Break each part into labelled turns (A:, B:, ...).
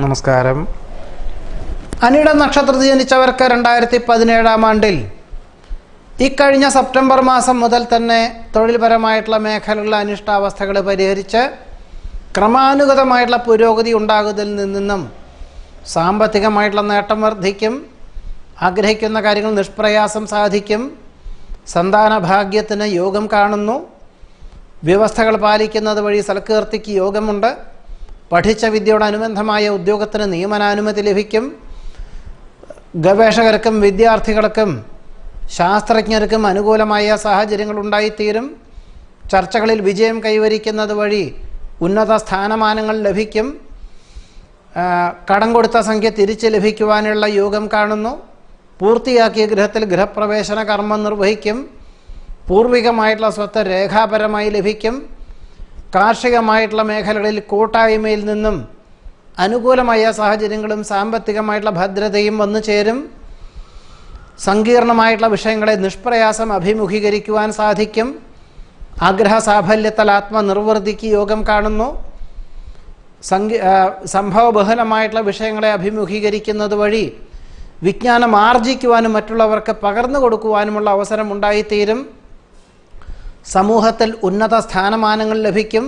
A: നമസ്കാരം. അനിഴ നക്ഷത്രത്തിൽ ജനിച്ചവർക്ക് 2017 ആണ്ടിൽ ഇക്കഴിഞ്ഞ സെപ്റ്റംബർ മാസം മുതൽ തന്നെ തൊഴിൽപരമായിട്ടുള്ള മേഖലകളിലെ അനിഷ്ടാവസ്ഥകൾ പരിഹരിച്ച് ക്രമാനുഗതമായിട്ടുള്ള പുരോഗതി ഉണ്ടാകുന്നതിൽ നിന്നും സാമ്പത്തികമായിട്ടുള്ള നേട്ടം വർദ്ധിക്കും. ആഗ്രഹിക്കുന്ന കാര്യങ്ങൾ നിഷ്പ്രയാസം സാധിക്കും. സന്താന ഭാഗ്യത്തിന് യോഗം കാണുന്നു. വ്യവസ്ഥകൾ പാലിക്കുന്നത് വഴി സൽകീർത്തിക്ക് യോഗമുണ്ട്. പഠിച്ച വിദ്യയോടനുബന്ധമായ ഉദ്യോഗത്തിന് നിയമനാനുമതി ലഭിക്കും. ഗവേഷകർക്കും വിദ്യാർത്ഥികൾക്കും ശാസ്ത്രജ്ഞർക്കും അനുകൂലമായ സാഹചര്യങ്ങൾ ഉണ്ടായിത്തീരും. ചർച്ചകളിൽ വിജയം കൈവരിക്കുന്നത് വഴി ഉന്നത സ്ഥാനമാനങ്ങൾ ലഭിക്കും. കടം കൊടുത്ത സംഖ്യ തിരിച്ച് ലഭിക്കുവാനുള്ള യോഗം കാണുന്നു. പൂർത്തിയാക്കിയ ഗൃഹത്തിൽ ഗൃഹപ്രവേശന കർമ്മം നിർവഹിക്കും. പൂർവികമായിട്ടുള്ള സ്വത്ത് രേഖാപരമായി ലഭിക്കും. കാർഷികമായിട്ടുള്ള മേഖലകളിൽ കൂട്ടായ്മയിൽ നിന്നും അനുകൂലമായ സാഹചര്യങ്ങളും സാമ്പത്തികമായിട്ടുള്ള ഭദ്രതയും വന്നു ചേരും. സങ്കീർണമായിട്ടുള്ള വിഷയങ്ങളെ നിഷ്പ്രയാസം അഭിമുഖീകരിക്കുവാൻ സാധിക്കും. ആഗ്രഹ സാഫല്യത്താൽ ആത്മനിർവൃത്തിക്ക് യോഗം കാണുന്നു. സംഭവബഹുലമായിട്ടുള്ള വിഷയങ്ങളെ അഭിമുഖീകരിക്കുന്നത് വഴി വിജ്ഞാനം ആർജിക്കുവാനും മറ്റുള്ളവർക്ക് പകർന്നു കൊടുക്കുവാനുമുള്ള അവസരം ഉണ്ടായിത്തീരും. സമൂഹത്തിൽ ഉന്നത സ്ഥാനമാനങ്ങൾ ലഭിക്കും.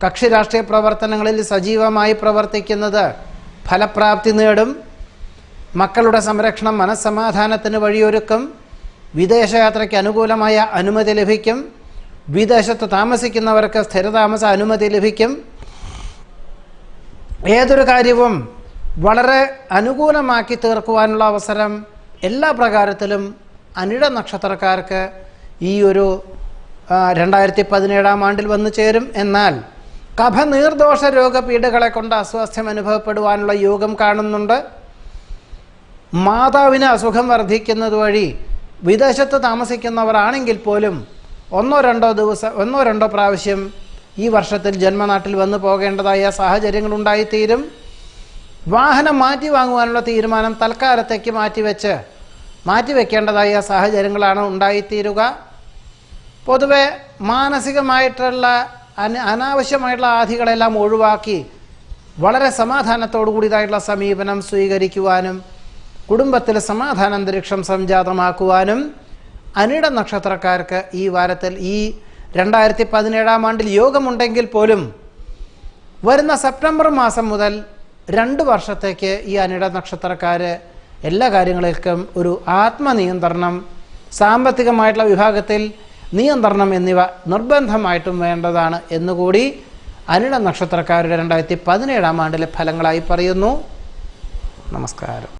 A: കക്ഷി രാഷ്ട്രീയ പ്രവർത്തനങ്ങളിൽ സജീവമായി പ്രവർത്തിക്കുന്നത് ഫലപ്രാപ്തി നേടും. മക്കളുടെ സംരക്ഷണം മനസ്സമാധാനത്തിന് വഴിയൊരുക്കും. വിദേശയാത്രയ്ക്ക് അനുകൂലമായ അനുമതി ലഭിക്കും. വിദേശത്ത് താമസിക്കുന്നവർക്ക് സ്ഥിരതാമസ അനുമതി ലഭിക്കും. ഏതൊരു കാര്യവും വളരെ അനുകൂലമാക്കി തീർക്കുവാനുള്ള അവസരം എല്ലാ പ്രകാരത്തിലും അനിഴ നക്ഷത്രക്കാർക്ക് ഈ ഒരു 2017 ആണ്ടിൽ വന്നു ചേരും. എന്നാൽ കഫനീർദോഷ രോഗപീഠകളെ കൊണ്ട് അസ്വാസ്ഥ്യം അനുഭവപ്പെടുവാനുള്ള യോഗം കാണുന്നുണ്ട്. മാതാവിന് അസുഖം വർദ്ധിക്കുന്നത് വഴി വിദേശത്ത് താമസിക്കുന്നവരാണെങ്കിൽ പോലും ഒന്നോ രണ്ടോ പ്രാവശ്യം ഈ വർഷത്തിൽ ജന്മനാട്ടിൽ വന്നു പോകേണ്ടതായ സാഹചര്യങ്ങൾ ഉണ്ടായിത്തീരും. വാഹനം മാറ്റി വാങ്ങുവാനുള്ള തീരുമാനം തൽക്കാലത്തേക്ക് മാറ്റിവെക്കേണ്ടതായ സാഹചര്യങ്ങളാണ് ഉണ്ടായിത്തീരുക. പൊതുവെ മാനസികമായിട്ടുള്ള അനാവശ്യമായിട്ടുള്ള ആധികളെല്ലാം ഒഴിവാക്കി വളരെ സമാധാനത്തോടു കൂടിയതായിട്ടുള്ള സമീപനം സ്വീകരിക്കുവാനും കുടുംബത്തിൽ സമാധാനാന്തരീക്ഷം സംജാതമാക്കുവാനും അനിഴ നക്ഷത്രക്കാർക്ക് ഈ വാരത്തിൽ ഈ 2017 ആണ്ടിൽ യോഗമുണ്ടെങ്കിൽ പോലും വരുന്ന സെപ്റ്റംബർ മാസം മുതൽ 2 വർഷത്തേക്ക് ഈ അനിഴ നക്ഷത്രക്കാർ എല്ലാ കാര്യങ്ങൾക്കും ഒരു ആത്മനിയന്ത്രണം, സാമ്പത്തികമായിട്ടുള്ള വിഭാഗത്തിൽ നിയന്ത്രണം എന്നിവ നിർബന്ധമായിട്ടും വേണ്ടതാണ് എന്നുകൂടി അനിഴ നക്ഷത്രക്കാരുടെ 2017 ആണ്ടിലെ ഫലങ്ങളായി പറയുന്നു. നമസ്കാരം.